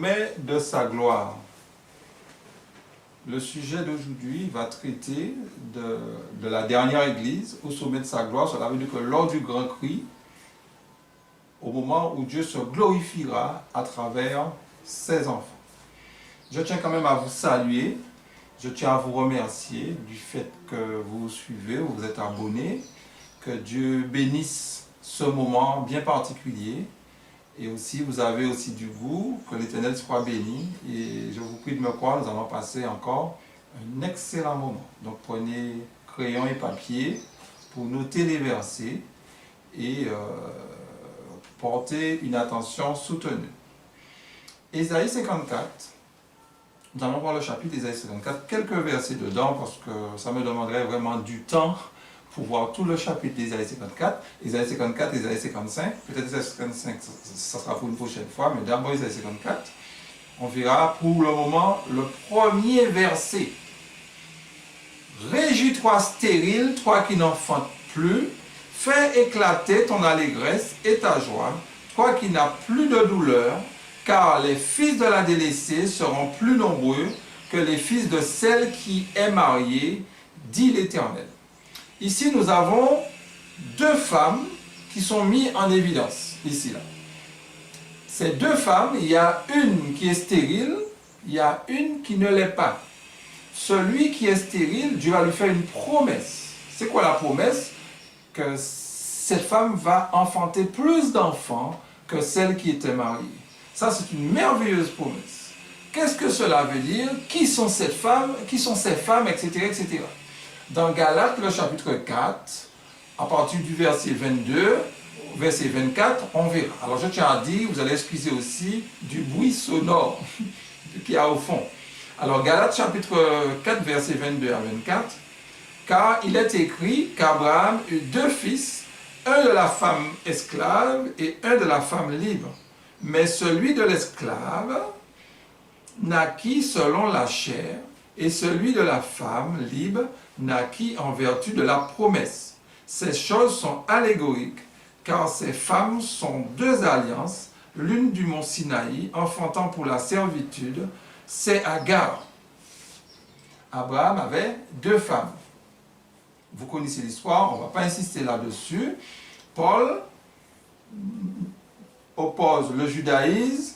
sommet de sa gloire. Le sujet d'aujourd'hui va traiter de la dernière église au sommet de sa gloire. Cela veut dire que lors du grand cri, au moment où Dieu se glorifiera à travers ses enfants. Je tiens quand même à vous saluer, je tiens à vous remercier du fait que vous suivez, vous vous êtes abonnés, que Dieu bénisse ce moment bien particulier. Et aussi, vous avez aussi du goût, que l'Éternel soit béni. Et je vous prie de me croire, nous allons passer encore un excellent moment. Donc prenez crayon et papier pour noter les versets et porter une attention soutenue. Ésaïe 54, nous allons voir le chapitre d'Ésaïe 54, quelques versets dedans parce que ça me demanderait vraiment du temps pour voir tout le chapitre d'Ésaïe 54, Ésaïe 54, Ésaïe 55, peut-être Ésaïe 55, ça sera pour une prochaine fois, mais d'abord Ésaïe 54. On verra pour le moment le premier verset. Réjouis-toi stérile, toi qui n'enfantes plus, fais éclater ton allégresse et ta joie, toi qui n'as plus de douleur, car les fils de la délaissée seront plus nombreux que les fils de celle qui est mariée, dit l'Éternel. Ici, nous avons deux femmes qui sont mises en évidence, ici, là. Ces deux femmes, il y a une qui est stérile, il y a une qui ne l'est pas. Celui qui est stérile, Dieu va lui faire une promesse. C'est quoi la promesse? Que cette femme va enfanter plus d'enfants que celle qui était mariée. Ça, c'est une merveilleuse promesse. Qu'est-ce que cela veut dire? Qui sont ces femmes, etc., etc. Dans Galates, le chapitre 4, à partir du verset 22, verset 24, on verra. Alors je tiens à dire, vous allez excuser aussi du bruit sonore qu'il y a au fond. Alors Galates, chapitre 4, verset 22 à 24, car il est écrit qu'Abraham eut deux fils, un de la femme esclave et un de la femme libre. Mais celui de l'esclave naquit selon la chair, et celui de la femme libre naquit en vertu de la promesse. Ces choses sont allégoriques, car ces femmes sont deux alliances, l'une du mont Sinaï, enfantant pour la servitude, c'est Agar. Abraham avait deux femmes. Vous connaissez l'histoire, on ne va pas insister là-dessus. Paul oppose le judaïsme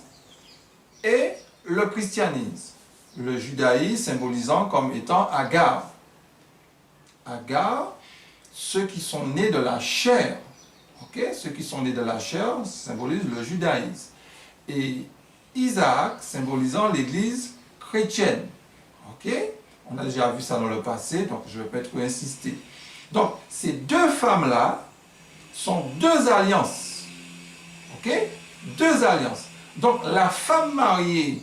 et le christianisme. Le judaïsme symbolisant comme étant Agar. Agar, ceux qui sont nés de la chair. Okay? Ceux qui sont nés de la chair symbolisent le judaïsme. Et Isaac symbolisant l'église chrétienne. Okay? On a déjà vu ça dans le passé, donc je ne vais pas trop insister. Donc, ces deux femmes-là sont deux alliances. Ok? Deux alliances. Donc, la femme mariée,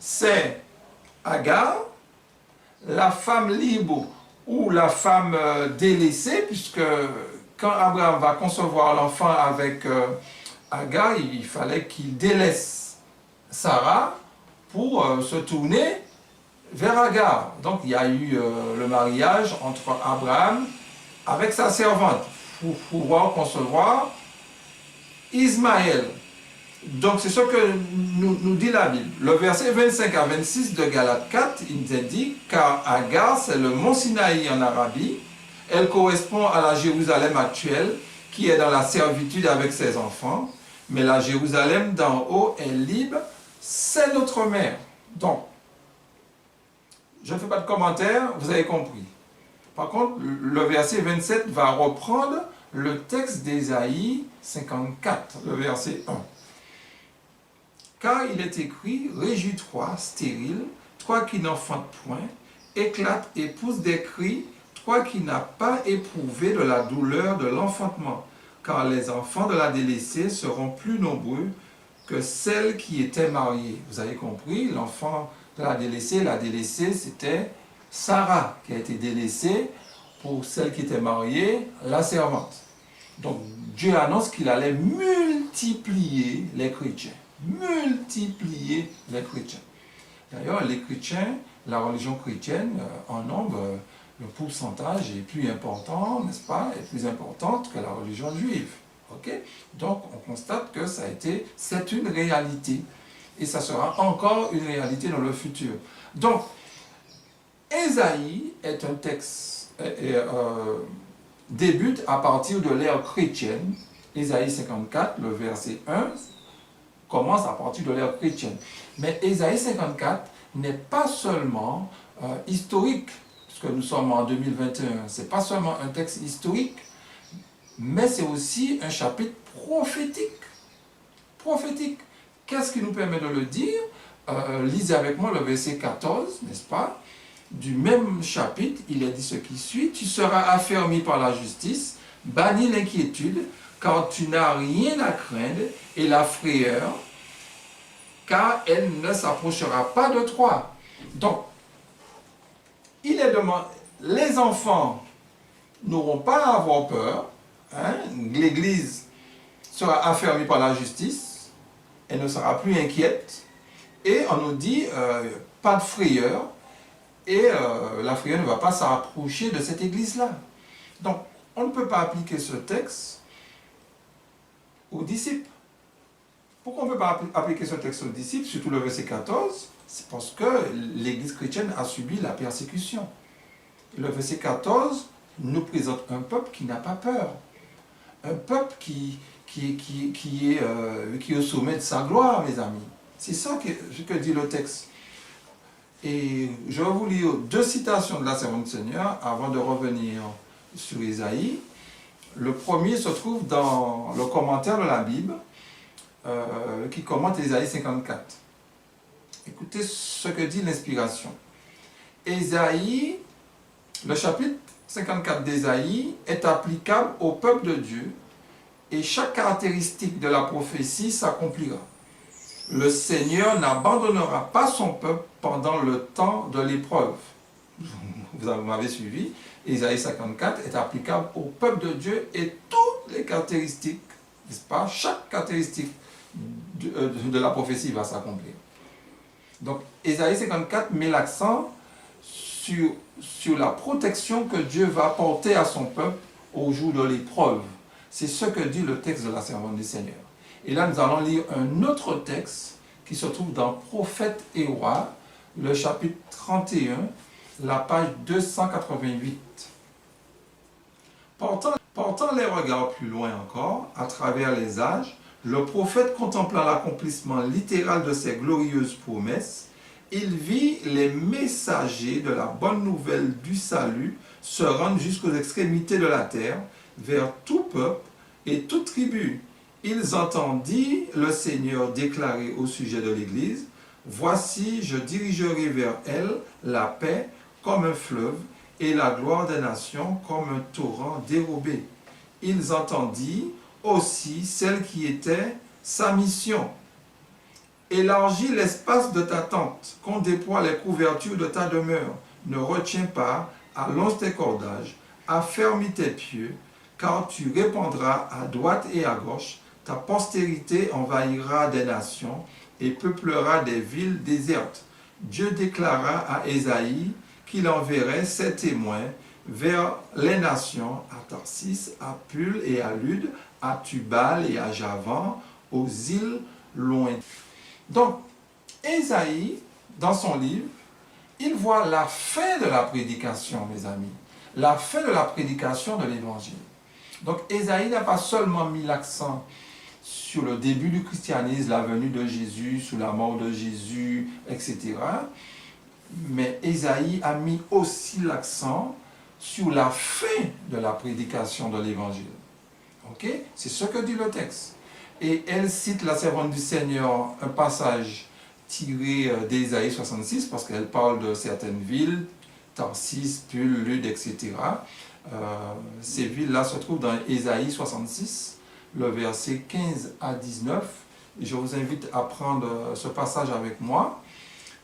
c'est Agar. La femme libre ou la femme délaissée, puisque quand Abraham va concevoir l'enfant avec Agar, il fallait qu'il délaisse Sarah pour se tourner vers Agar. Donc, il y a eu le mariage entre Abraham avec sa servante pour pouvoir concevoir Ismaël. Donc, c'est ce que nous dit la Bible. Le verset 25 à 26 de Galates 4, il nous indique, car Agar, c'est le mont Sinaï en Arabie. Elle correspond à la Jérusalem actuelle, qui est dans la servitude avec ses enfants. Mais la Jérusalem d'en haut est libre, c'est notre mère. Donc, je ne fais pas de commentaires, vous avez compris. Par contre, le verset 27 va reprendre le texte d'Ésaïe 54, le verset 1. Car il est écrit, réjouis-toi, stérile, toi qui n'enfantes point, éclate et pousse des cris, toi qui n'as pas éprouvé de la douleur de l'enfantement, car les enfants de la délaissée seront plus nombreux que celles qui étaient mariées. Vous avez compris, l'enfant de la délaissée, c'était Sarah qui a été délaissée pour celle qui était mariée, la servante. Donc Dieu annonce qu'il allait multiplier les chrétiens. Multiplier les chrétiens. D'ailleurs, les chrétiens, la religion chrétienne, en nombre, le pourcentage est plus important, n'est-ce pas, est plus importante que la religion juive. Okay? Donc, on constate que c'est une réalité. et ça sera encore une réalité dans le futur. Donc, Ésaïe est un texte, débute à partir de l'ère chrétienne. Ésaïe 54, le verset 1, commence à partir de l'ère chrétienne. Mais Ésaïe 54 n'est pas seulement historique, puisque nous sommes en 2021, c'est pas seulement un texte historique, mais c'est aussi un chapitre prophétique. Prophétique. Qu'est-ce qui nous permet de le dire? Lisez avec moi le verset 14, n'est-ce pas? Du même chapitre, il est dit ce qui suit: tu seras affermi par la justice, banni l'inquiétude, car tu n'as rien à craindre, et la frayeur, car elle ne s'approchera pas de toi. Donc, il est demandé, les enfants n'auront pas à avoir peur, hein? L'Église sera affermie par la justice, elle ne sera plus inquiète, et on nous dit pas de frayeur, et la frayeur ne va pas s'approcher de cette Église-là. Donc, on ne peut pas appliquer ce texte aux disciples. Pourquoi on ne peut pas appliquer ce texte aux disciples, surtout le verset 14? C'est parce que l'Église chrétienne a subi la persécution. Le verset 14 nous présente un peuple qui n'a pas peur. Un peuple qui est au sommet de sa gloire, mes amis. C'est ça que dit le texte. Et je vais vous lire deux citations de la servante du Seigneur avant de revenir sur Ésaïe. Le premier se trouve dans le commentaire de la Bible qui commente Ésaïe 54. Écoutez ce que dit l'inspiration. Ésaïe, le chapitre 54 d'Ésaïe est applicable au peuple de Dieu et chaque caractéristique de la prophétie s'accomplira. Le Seigneur n'abandonnera pas son peuple pendant le temps de l'épreuve. Vous m'avez suivi. Ésaïe 54 est applicable au peuple de Dieu et toutes les caractéristiques, n'est-ce pas? Chaque caractéristique de la prophétie va s'accomplir. Donc, Ésaïe 54 met l'accent sur la protection que Dieu va apporter à son peuple au jour de l'épreuve. C'est ce que dit le texte de la servante du Seigneur. Et là, nous allons lire un autre texte qui se trouve dans Prophètes et Rois, le chapitre 31, la page 288. Portant les regards plus loin encore, à travers les âges, le prophète contemplant l'accomplissement littéral de ses glorieuses promesses, il vit les messagers de la bonne nouvelle du salut se rendre jusqu'aux extrémités de la terre, vers tout peuple et toute tribu. Ils entendirent le Seigneur déclarer au sujet de l'Église: « Voici, je dirigerai vers elle la paix comme un fleuve et la gloire des nations comme un torrent dérobé. » Ils entendirent aussi celle qui était sa mission. « Élargis l'espace de ta tente, qu'on déploie les couvertures de ta demeure. Ne retiens pas, allonge tes cordages, affermis tes pieux, car tu répandras à droite et à gauche. Ta postérité envahira des nations et peuplera des villes désertes. » Dieu déclara à Ésaïe qu'il enverrait ses témoins vers les nations, à Tarsis, à Pul et à Lude, à Tubal et à Javan, aux îles lointaines. Donc, Ésaïe, dans son livre, il voit la fin de la prédication, mes amis, la fin de la prédication de l'Évangile. Donc, Ésaïe n'a pas seulement mis l'accent sur le début du christianisme, la venue de Jésus, sur la mort de Jésus, etc. Mais Ésaïe a mis aussi l'accent sur la fin de la prédication de l'Évangile. Ok? C'est ce que dit le texte. Et elle cite, la servante du Seigneur, un passage tiré d'Ésaïe 66, parce qu'elle parle de certaines villes, Tarsis, Pul, Lude, etc. Ces villes-là se trouvent dans Ésaïe 66, le verset 15 à 19. Et je vous invite à prendre ce passage avec moi.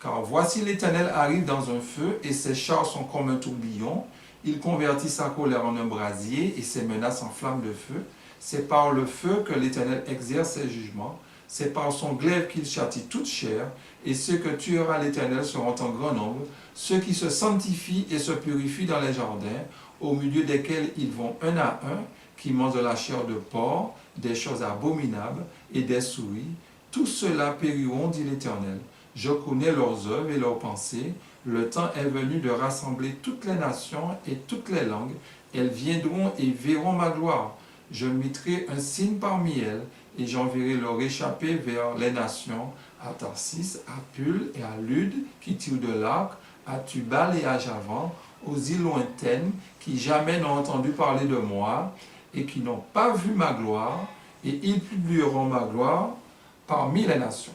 Car voici l'Éternel arrive dans un feu, et ses chars sont comme un tourbillon. Il convertit sa colère en un brasier, et ses menaces en flammes de feu. C'est par le feu que l'Éternel exerce ses jugements. C'est par son glaive qu'il châtie toute chair, et ceux que tuera l'Éternel seront en grand nombre, ceux qui se sanctifient et se purifient dans les jardins, au milieu desquels ils vont un à un, qui mangent de la chair de porc, des choses abominables et des souris, Tous ceux-là périront, dit l'Éternel. Je connais leurs œuvres et leurs pensées. Le temps est venu de rassembler toutes les nations et toutes les langues. Elles viendront et verront ma gloire. Je mettrai un signe parmi elles et j'enverrai leur échappée vers les nations, à Tarsis, à Pul et à Lude, qui tirent de l'arc, à Tubal et à Javan, aux îles lointaines, qui jamais n'ont entendu parler de moi et qui n'ont pas vu ma gloire, et ils publieront ma gloire parmi les nations.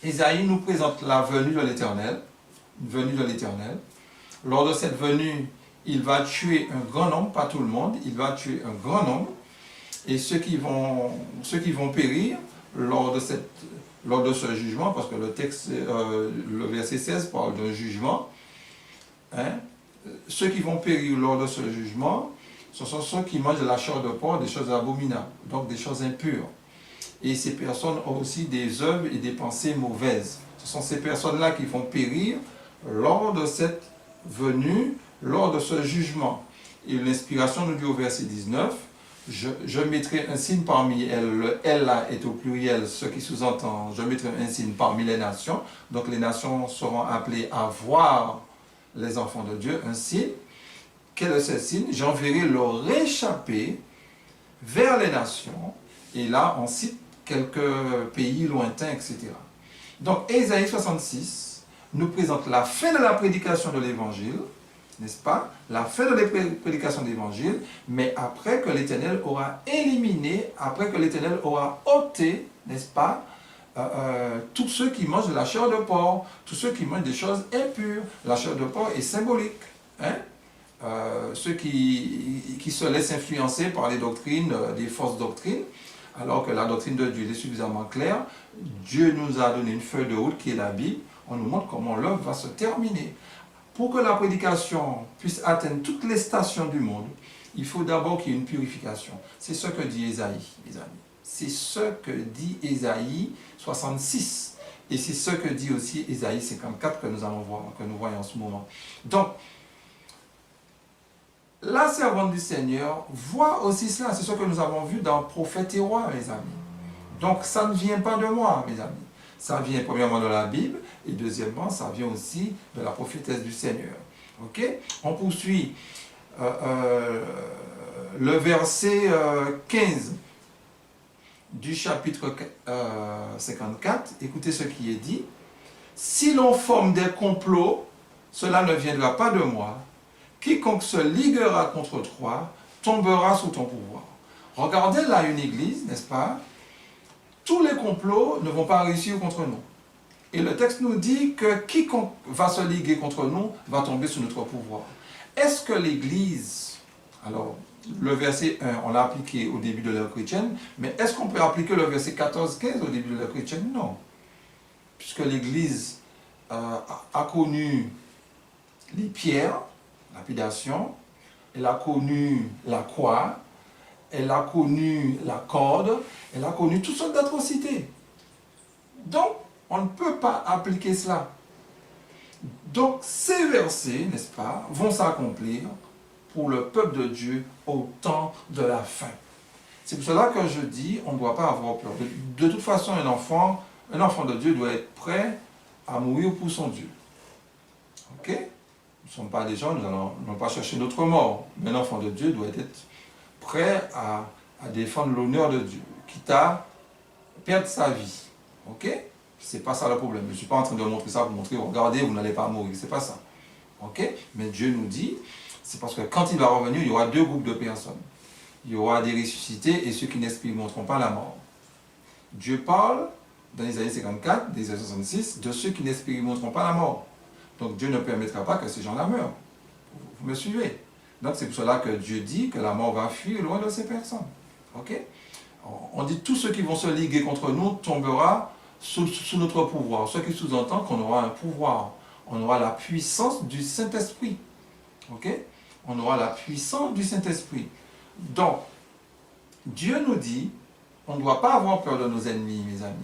Ésaïe nous présente la venue de l'Éternel, Lors de cette venue, il va tuer un grand nombre, pas tout le monde, il va tuer un grand nombre, et ceux qui vont périr lors de ce jugement, parce que le verset 16 parle d'un jugement, hein, ceux qui vont périr lors de ce jugement, ce sont ceux qui mangent de la chair de porc, des choses abominables, donc des choses impures. Et ces personnes ont aussi des œuvres et des pensées mauvaises. Ce sont ces personnes-là qui vont périr lors de cette venue, lors de ce jugement. Et l'inspiration nous dit au verset 19, je mettrai un signe parmi elles. Le elle là est au pluriel, ce qui sous-entend, je mettrai un signe parmi les nations. Donc les nations seront appelées à voir les enfants de Dieu, un signe. Quel est ce signe? J'enverrai leur échappée vers les nations. Et là, on cite quelques pays lointains, etc. Donc, Ésaïe 66 nous présente la fin de la prédication de l'Évangile, n'est-ce pas? La fin de la prédication de l'Évangile, mais après que l'Éternel aura éliminé, après que l'Éternel aura ôté, n'est-ce pas, tous ceux qui mangent de la chair de porc, tous ceux qui mangent des choses impures. La chair de porc est symbolique. Hein? Ceux qui se laissent influencer par les doctrines, des fausses doctrines, alors que la doctrine de Dieu est suffisamment claire. Dieu nous a donné une feuille de route qui est la Bible. On nous montre comment l'œuvre va se terminer. Pour que la prédication puisse atteindre toutes les stations du monde, il faut d'abord qu'il y ait une purification. C'est ce que dit Ésaïe, mes amis. C'est ce que dit Ésaïe 66. Et c'est ce que dit aussi Ésaïe 54 que nous allons voir, que nous voyons en ce moment. Donc, la servante du Seigneur voit aussi cela. C'est ce que nous avons vu dans Prophète et Roi, mes amis. Donc, ça ne vient pas de moi, mes amis. Ça vient premièrement de la Bible et deuxièmement, ça vient aussi de la prophétesse du Seigneur. Ok? On poursuit le verset 15 du chapitre 54. Écoutez ce qui est dit. Si l'on forme des complots, cela ne viendra pas de moi. Quiconque se liguera contre toi tombera sous ton pouvoir. Regardez là une église, n'est-ce pas? Tous les complots ne vont pas réussir contre nous. Et le texte nous dit que quiconque va se liguer contre nous va tomber sous notre pouvoir. Est-ce que l'église, alors le verset 1, on l'a appliqué au début de l'ère chrétienne, mais est-ce qu'on peut appliquer le verset 14-15 au début de l'ère chrétienne? Non. Puisque l'église a connu les pierres, lapidation, elle a connu la croix, elle a connu la corde, elle a connu toutes sortes d'atrocités. Donc, on ne peut pas appliquer cela. Donc, ces versets, n'est-ce pas, vont s'accomplir pour le peuple de Dieu au temps de la fin. C'est pour cela que je dis, on ne doit pas avoir peur. De toute façon, un enfant de Dieu doit être prêt à mourir pour son Dieu. Ok? Nous ne sommes pas des gens, nous n'allons pas chercher notre mort. Mais un enfant de Dieu doit être prêt à défendre l'honneur de Dieu, quitte à perdre sa vie. Ok? C'est pas ça le problème. Je ne suis pas en train de montrer ça pour montrer, regardez, vous n'allez pas mourir. C'est pas ça. Ok? Mais Dieu nous dit, c'est parce que quand il va revenir, il y aura deux groupes de personnes. Il y aura des ressuscités et ceux qui n'expérimenteront pas la mort. Dieu parle, dans Isaïe 54, dans Isaïe 66, de ceux qui n'expérimenteront pas la mort. Donc Dieu ne permettra pas que ces gens-là meurent. Vous me suivez? Donc c'est pour cela que Dieu dit que la mort va fuir loin de ces personnes. Ok? On dit tous ceux qui vont se liguer contre nous tombera sous notre pouvoir. Ce qui sous-entend qu'on aura un pouvoir. On aura la puissance du Saint-Esprit. Ok? On aura la puissance du Saint-Esprit. Donc, Dieu nous dit, on ne doit pas avoir peur de nos ennemis, mes amis.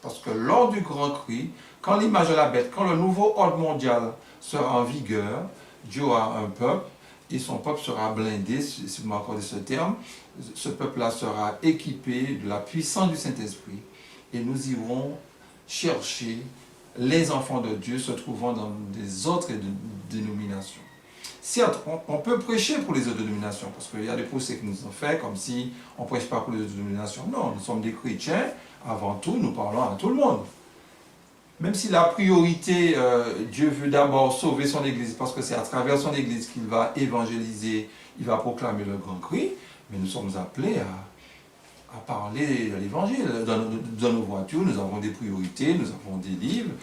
Parce que lors du grand cri, quand l'image de la bête, quand le nouveau ordre mondial sera en vigueur, Dieu aura un peuple et son peuple sera blindé, si vous m'accordez ce terme. Ce peuple-là sera équipé de la puissance du Saint-Esprit. et nous irons chercher les enfants de Dieu se trouvant dans des autres dénominations. Certes, on peut prêcher pour les autres dénominations, parce qu'il y a des procès que nous avons fait, comme si on ne prêche pas pour les autres dénominations. Non, nous sommes des chrétiens, avant tout, nous parlons à tout le monde. Même si la priorité, Dieu veut d'abord sauver son Église, parce que c'est à travers son Église qu'il va évangéliser, il va proclamer le grand cri, mais nous sommes appelés à parler de l'Évangile. Dans nos voitures, nous avons des priorités, nous avons des livres,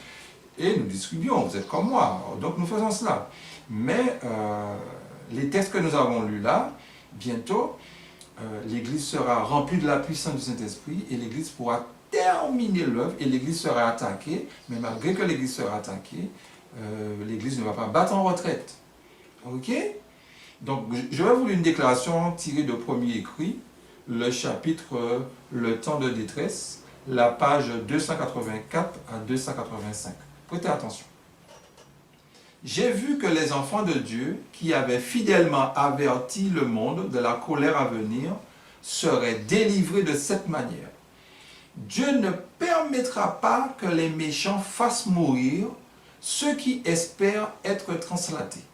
et nous distribuons. Vous êtes comme moi, donc nous faisons cela. Mais les textes que nous avons lus là, bientôt, l'Église sera remplie de la puissance du Saint-Esprit et l'Église pourra terminer l'œuvre et l'Église sera attaquée. Mais malgré que l'Église sera attaquée, l'Église ne va pas battre en retraite. Ok? Donc, je vais vous lire une déclaration tirée de Premier Écrit, le chapitre Le temps de détresse, la page 284 à 285. Prêtez attention. J'ai vu que les enfants de Dieu, qui avaient fidèlement averti le monde de la colère à venir, seraient délivrés de cette manière. Dieu ne permettra pas que les méchants fassent mourir ceux qui espèrent être translatés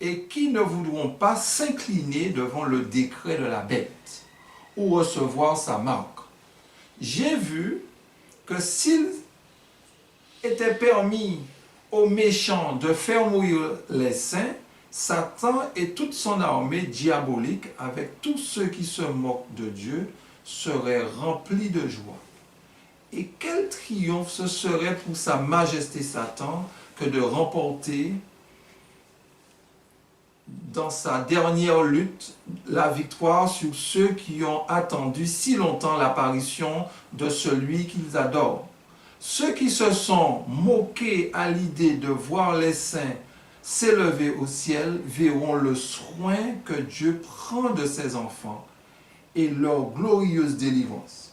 et qui ne voudront pas s'incliner devant le décret de la bête ou recevoir sa marque. J'ai vu que s'il était permis aux méchants de faire mourir les saints, Satan et toute son armée diabolique, avec tous ceux qui se moquent de Dieu, seraient remplis de joie. Et quel triomphe ce serait pour sa majesté Satan que de remporter dans sa dernière lutte la victoire sur ceux qui ont attendu si longtemps l'apparition de celui qu'ils adorent. Ceux qui se sont moqués à l'idée de voir les saints s'élever au ciel verront le soin que Dieu prend de ses enfants et leur glorieuse délivrance.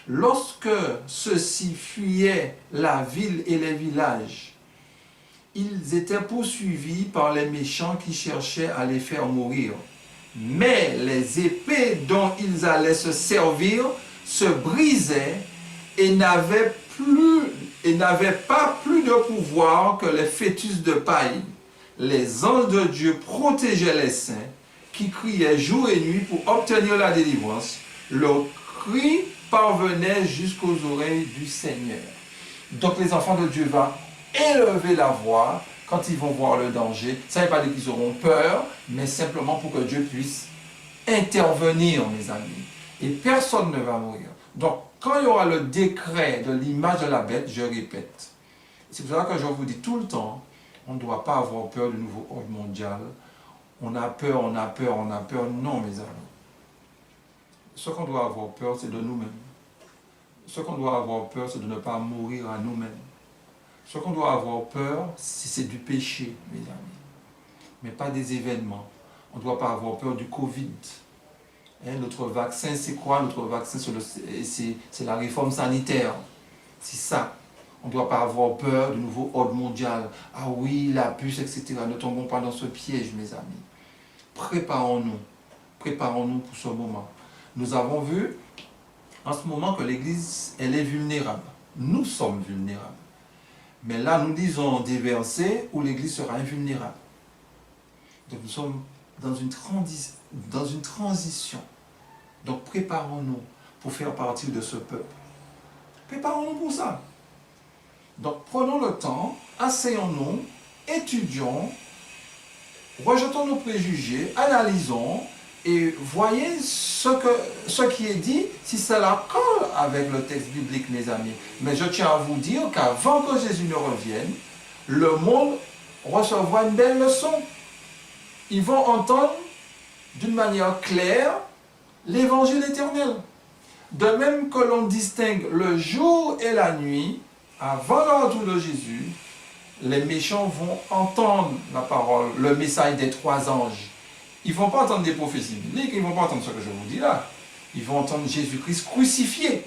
Lorsque ceux-ci fuyaient la ville et les villages, ils étaient poursuivis par les méchants qui cherchaient à les faire mourir. Mais les épées dont ils allaient se servir se brisaient et n'avaient pas plus de pouvoir que les fœtus de paille. Les anges de Dieu protégeaient les saints qui criaient jour et nuit pour obtenir la délivrance. Leur cri parvenait jusqu'aux oreilles du Seigneur. Donc les enfants de Dieu vont élever la voix quand ils vont voir le danger. Ça ne veut pas dire qu'ils auront peur, mais simplement pour que Dieu puisse intervenir, mes amis. Et personne ne va mourir. Donc, quand il y aura le décret de l'image de la bête, je répète. C'est pour ça que je vous dis tout le temps, on ne doit pas avoir peur du nouveau ordre mondial. On a peur, on a peur, on a peur. Non, mes amis. Ce qu'on doit avoir peur, c'est de nous-mêmes. Ce qu'on doit avoir peur, c'est de ne pas mourir à nous-mêmes. Ce qu'on doit avoir peur, c'est du péché, mes amis. Mais pas des événements. On ne doit pas avoir peur du Covid. Notre vaccin, c'est quoi? Notre vaccin, c'est la réforme sanitaire. C'est ça. On ne doit pas avoir peur du nouveau ordre mondial. Ah oui, la puce, etc. Ne tombons pas dans ce piège, mes amis. Préparons-nous. Préparons-nous pour ce moment. Nous avons vu en ce moment que l'Église, elle est vulnérable. Nous sommes vulnérables. Mais là, nous lisons des versets où l'Église sera invulnérable. Donc nous sommes dans une transition. Donc préparons-nous pour faire partie de ce peuple. Préparons-nous pour ça. Donc prenons le temps, asseyons-nous, étudions, rejetons nos préjugés, analysons et voyez ce qui est dit, si cela colle avec le texte biblique, mes amis. Mais je tiens à vous dire qu'avant que Jésus ne revienne, le monde recevra une belle leçon. Ils vont entendre d'une manière claire l'évangile éternel. De même que l'on distingue le jour et la nuit, avant le retour de Jésus, les méchants vont entendre la parole, le message des trois anges. Ils ne vont pas entendre des prophéties bibliques, ils ne vont pas entendre ce que je vous dis là. Ils vont entendre Jésus-Christ crucifié.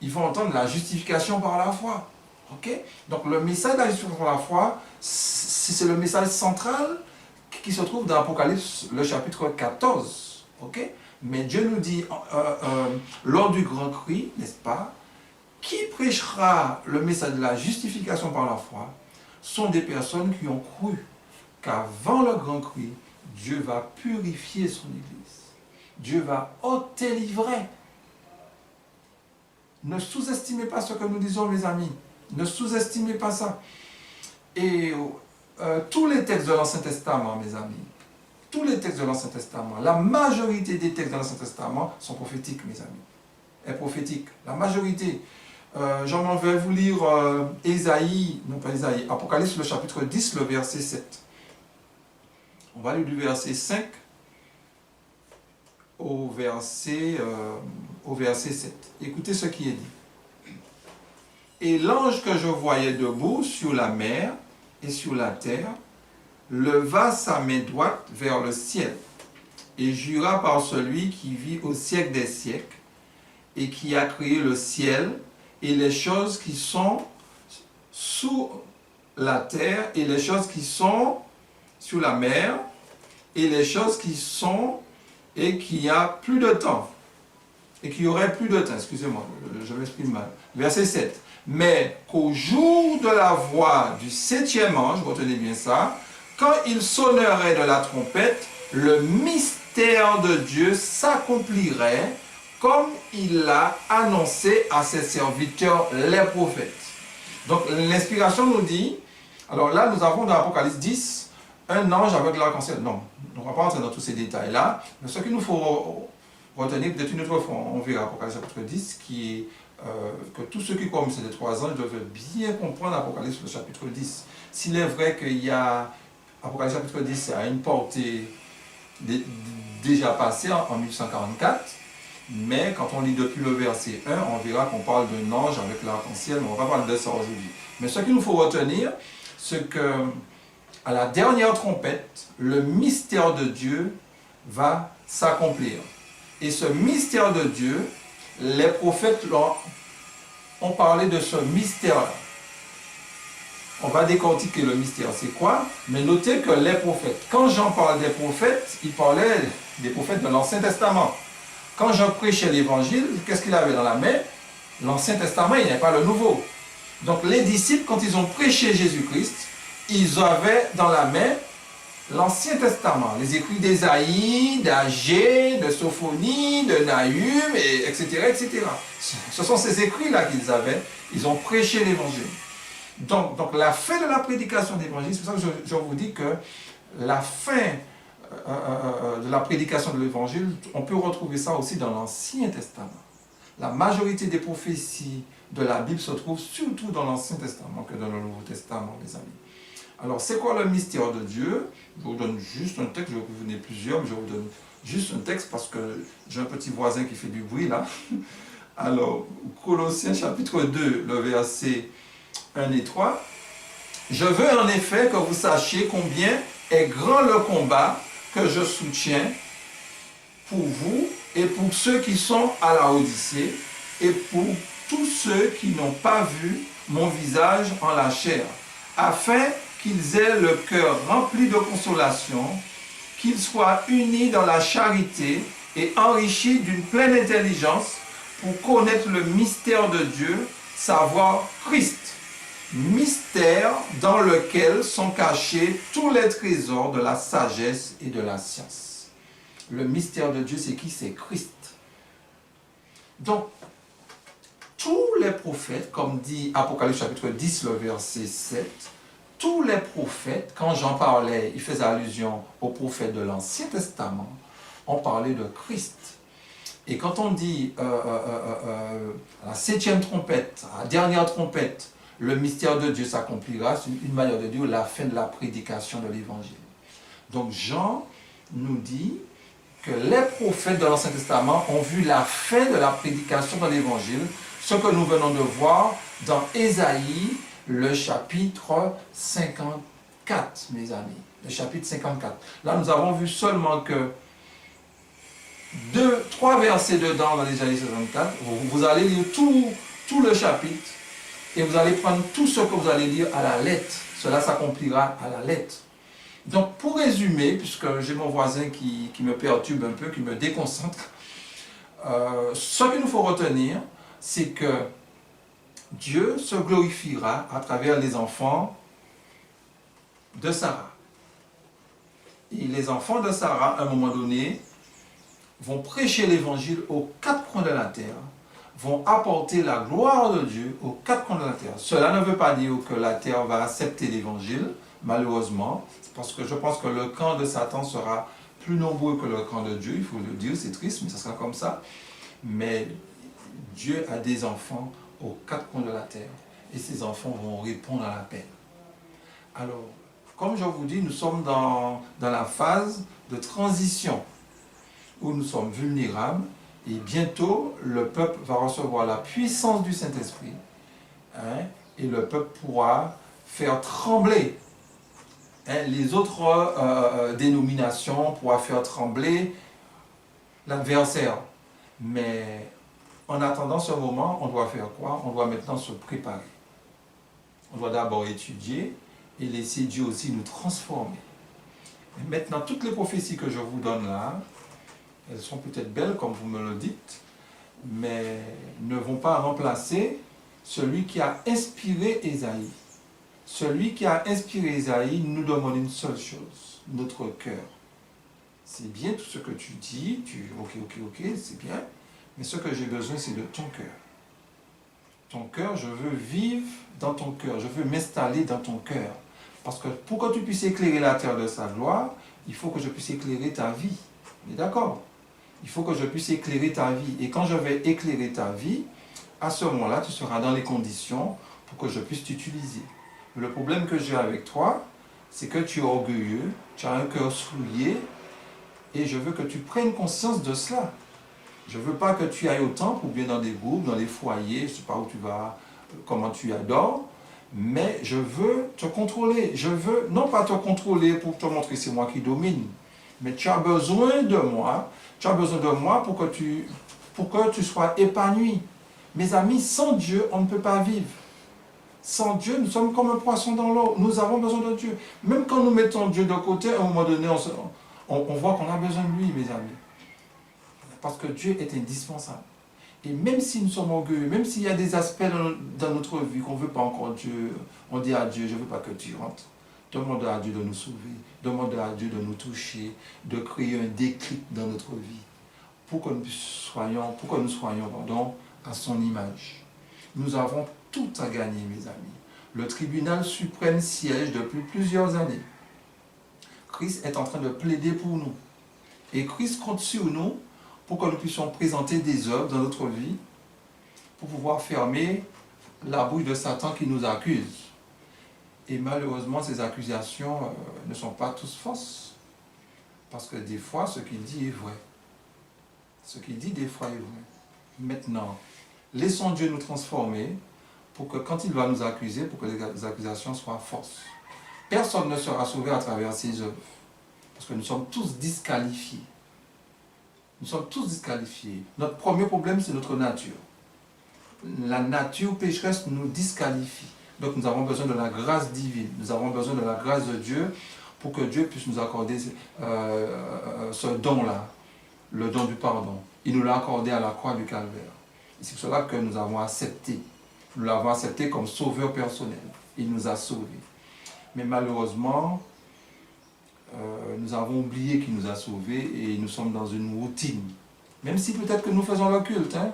Ils vont entendre la justification par la foi. Okay? Donc le message de la justification par la foi, c'est le message central qui se trouve dans l'Apocalypse, le chapitre 14. Okay? Mais Dieu nous dit, lors du grand cri, n'est-ce pas, qui prêchera le message de la justification par la foi sont des personnes qui ont cru qu'avant le grand cri, Dieu va purifier son Église. Dieu va ôter l'ivraie. Ne sous-estimez pas ce que nous disons, mes amis. Ne sous-estimez pas ça. Et tous les textes de l'Ancien Testament, mes amis, tous les textes de l'Ancien Testament, la majorité des textes de l'Ancien Testament sont prophétiques, mes amis. Est prophétique. La majorité. J'en vais vous lire Apocalypse, le chapitre 10, le verset 7. On va lire du verset 5 au verset 7. Écoutez ce qui est dit. Et l'ange que je voyais debout sur la mer et sur la terre leva sa main droite vers le ciel et jura par celui qui vit au siècle des siècles et qui a créé le ciel et les choses qui sont sous la terre et les choses qui sont sur la mer et les choses qui sont et qui a plus de temps et qui aurait plus de temps, excusez-moi, je m'exprime mal. Verset 7. Mais qu'au jour de la voix du 7e ange, retenez bien ça, quand il sonnerait de la trompette, le mystère de Dieu s'accomplirait comme il l'a annoncé à ses serviteurs, les prophètes. Donc l'inspiration nous dit, alors là nous avons dans l'Apocalypse 10, un ange avec l'arc-en-ciel. Non, on ne va pas rentrer dans tous ces détails-là, mais ce qu'il nous faut retenir, peut-être une autre fois, on verra Apocalypse chapitre 10, qui est que tous ceux qui croient ces 3 anges doivent bien comprendre Apocalypse le chapitre 10. S'il est vrai qu'il y a, Apocalypse chapitre 10 a une portée déjà passée en 1844, mais quand on lit depuis le verset 1, on verra qu'on parle d'un ange avec l'arc-en-ciel, mais on va parler de ça aujourd'hui. Mais ce qu'il nous faut retenir, c'est que à la dernière trompette, le mystère de Dieu va s'accomplir. Et ce mystère de Dieu, les prophètes ont parlé de ce mystère-là. On va décortiquer le mystère, c'est quoi? Mais notez que les prophètes, quand Jean parle des prophètes, il parlait des prophètes de l'Ancien Testament. Quand Jean prêchait l'évangile, qu'est-ce qu'il avait dans la main? L'Ancien Testament, il n'est pas le Nouveau. Donc les disciples, quand ils ont prêché Jésus-Christ, ils avaient dans la main l'Ancien Testament, les écrits d'Ésaïe, d'Agé, de Sophonie, de Nahum, etc., etc. Ce sont ces écrits-là qu'ils avaient. Ils ont prêché l'évangile. Donc la fin de la prédication de l'évangile, c'est pour ça que je vous dis que la fin de la prédication de l'évangile, on peut retrouver ça aussi dans l'Ancien Testament. La majorité des prophéties de la Bible se trouvent surtout dans l'Ancien Testament que dans le Nouveau Testament, les amis. Alors, c'est quoi le mystère de Dieu? Je vous donne juste un texte, je vais vous donner plusieurs, mais je vous donne juste un texte parce que j'ai un petit voisin qui fait du bruit là. Alors, Colossiens chapitre 2, le verset 1 et 3. Je veux en effet que vous sachiez combien est grand le combat que je soutiens pour vous et pour ceux qui sont à la Odyssée et pour tous ceux qui n'ont pas vu mon visage en la chair, afin qu'ils aient le cœur rempli de consolation, qu'ils soient unis dans la charité et enrichis d'une pleine intelligence pour connaître le mystère de Dieu, savoir Christ, mystère dans lequel sont cachés tous les trésors de la sagesse et de la science. Le mystère de Dieu, c'est qui? C'est Christ. Donc, tous les prophètes, comme dit Apocalypse chapitre 10, le verset 7, tous les prophètes, quand j'en parlais, ils faisaient allusion aux prophètes de l'Ancien Testament, on parlait de Christ. Et quand on dit à la 7e trompette, à la dernière trompette, le mystère de Dieu s'accomplira, c'est une manière de dire la fin de la prédication de l'Évangile. Donc Jean nous dit que les prophètes de l'Ancien Testament ont vu la fin de la prédication de l'Évangile, ce que nous venons de voir dans Ésaïe, le chapitre 54, mes amis. Le chapitre 54. Là, nous avons vu seulement que 3 versets dedans dans Ésaïe 54. Vous allez lire tout le chapitre et vous allez prendre tout ce que vous allez lire à la lettre. Cela s'accomplira à la lettre. Donc, pour résumer, puisque j'ai mon voisin qui me perturbe un peu, qui me déconcentre, ce qu'il nous faut retenir, c'est que Dieu se glorifiera à travers les enfants de Sarah. Et les enfants de Sarah, à un moment donné, vont prêcher l'évangile aux quatre coins de la terre, vont apporter la gloire de Dieu aux quatre coins de la terre. Cela ne veut pas dire que la terre va accepter l'évangile, malheureusement, parce que je pense que le camp de Satan sera plus nombreux que le camp de Dieu, il faut le dire, c'est triste, mais ça sera comme ça. Mais Dieu a des enfants aux quatre coins de la terre, et ces enfants vont répondre à l'appel. Alors, comme je vous dis, nous sommes dans la phase de transition, où nous sommes vulnérables, et bientôt, le peuple va recevoir la puissance du Saint-Esprit, hein, et le peuple pourra faire trembler, hein, les autres dénominations, pourra faire trembler l'adversaire. Mais en attendant ce moment, on doit faire quoi? On doit maintenant se préparer. On doit d'abord étudier et laisser Dieu aussi nous transformer. Et maintenant, toutes les prophéties que je vous donne là, elles sont peut-être belles comme vous me le dites, mais ne vont pas remplacer celui qui a inspiré Ésaïe. Celui qui a inspiré Ésaïe nous demande une seule chose, notre cœur. C'est bien tout ce que tu dis, ok, c'est bien, mais ce que j'ai besoin, c'est de ton cœur. Ton cœur, je veux vivre dans ton cœur, je veux m'installer dans ton cœur. Parce que pour que tu puisses éclairer la terre de sa gloire, il faut que je puisse éclairer ta vie. On est d'accord? Il faut que je puisse éclairer ta vie. Et quand je vais éclairer ta vie, à ce moment-là, tu seras dans les conditions pour que je puisse t'utiliser. Le problème que j'ai avec toi, c'est que tu es orgueilleux, tu as un cœur souillé, et je veux que tu prennes conscience de cela. Je ne veux pas que tu ailles au temple ou bien dans des groupes, dans des foyers, je ne sais pas où tu vas, comment tu adores, mais je veux te contrôler. Je veux non pas te contrôler pour te montrer que c'est moi qui domine, mais tu as besoin de moi. Tu as besoin de moi pour que tu sois épanoui. Mes amis, sans Dieu, on ne peut pas vivre. Sans Dieu, nous sommes comme un poisson dans l'eau. Nous avons besoin de Dieu. Même quand nous mettons Dieu de côté, à un moment donné, on voit qu'on a besoin de lui, mes amis. Parce que Dieu est indispensable. Et même si nous sommes orgueilleux, même s'il y a des aspects dans notre vie qu'on ne veut pas encore Dieu, on dit à Dieu, je ne veux pas que tu rentres. Demande à Dieu de nous sauver. Demande à Dieu de nous toucher, de créer un déclic dans notre vie. Pour que nous soyons à son image. Nous avons tout à gagner, mes amis. Le tribunal suprême siège depuis plusieurs années. Christ est en train de plaider pour nous. Et Christ compte sur nous pour que nous puissions présenter des œuvres dans notre vie pour pouvoir fermer la bouche de Satan qui nous accuse. Et malheureusement, ces accusations ne sont pas tous fausses. Parce que des fois, ce qu'il dit est vrai. Ce qu'il dit, des fois, est vrai. Maintenant, laissons Dieu nous transformer pour que quand il va nous accuser, pour que les accusations soient fausses. Personne ne sera sauvé à travers ses œuvres. Parce que nous sommes tous disqualifiés. Nous sommes tous disqualifiés. Notre premier problème, c'est notre nature. La nature pécheresse nous disqualifie. Donc nous avons besoin de la grâce divine. Nous avons besoin de la grâce de Dieu pour que Dieu puisse nous accorder ce don-là, le don du pardon. Il nous l'a accordé à la croix du Calvaire. Et c'est pour cela que nous avons accepté. Nous l'avons accepté comme sauveur personnel. Il nous a sauvés. Mais malheureusement, nous avons oublié qu'il nous a sauvés et nous sommes dans une routine. Même si peut-être que nous faisons le culte, hein,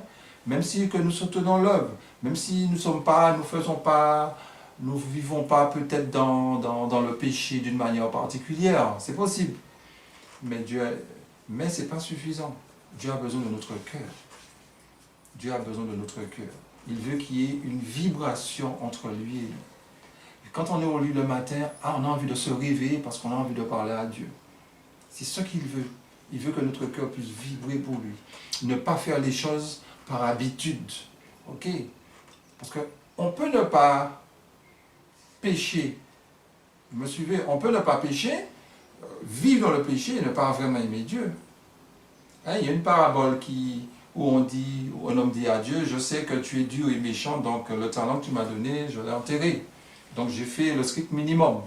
même si que nous soutenons l'œuvre, même si nous ne vivons pas peut-être dans le péché d'une manière particulière, c'est possible. Mais ce n'est pas suffisant. Dieu a besoin de notre cœur. Dieu a besoin de notre cœur. Il veut qu'il y ait une vibration entre lui et nous. Et quand on est au lit le matin, on a envie de se réveiller parce qu'on a envie de parler à Dieu. C'est ce qu'il veut. Il veut que notre cœur puisse vibrer pour lui. Ne pas faire les choses par habitude. Ok? Parce qu'on peut ne pas pécher. Vous me suivez? On peut ne pas pécher, vivre dans le péché et ne pas vraiment aimer Dieu. Hein, il y a une parabole où un homme dit à Dieu, je sais que tu es dur et méchant, donc le talent que tu m'as donné, je l'ai enterré. Donc j'ai fait le strict minimum.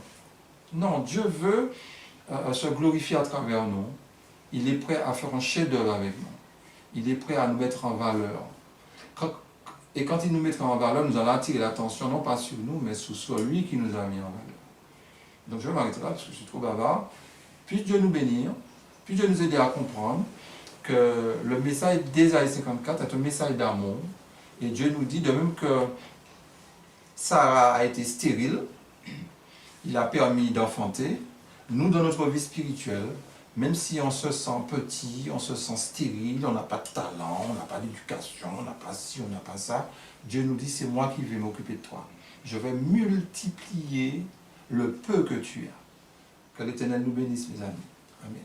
Non, Dieu veut se glorifier à travers nous. Il est prêt à faire un chef-d'œuvre avec nous. Il est prêt à nous mettre en valeur. Et quand il nous mettra en valeur, nous allons attirer l'attention non pas sur nous, mais sur celui qui nous a mis en valeur. Donc je vais m'arrêter là parce que je suis trop bavard. Puisse Dieu nous bénir, puisse Dieu nous aider à comprendre que le message d'Ésaïe 54 est un message d'amour. Et Dieu nous dit, de même que Sarah a été stérile, il a permis d'enfanter, nous dans notre vie spirituelle, même si on se sent petit, on se sent stérile, on n'a pas de talent, on n'a pas d'éducation, on n'a pas ci, on n'a pas ça, Dieu nous dit, c'est moi qui vais m'occuper de toi. Je vais multiplier le peu que tu as. Que l'Éternel nous bénisse, mes amis. Amen.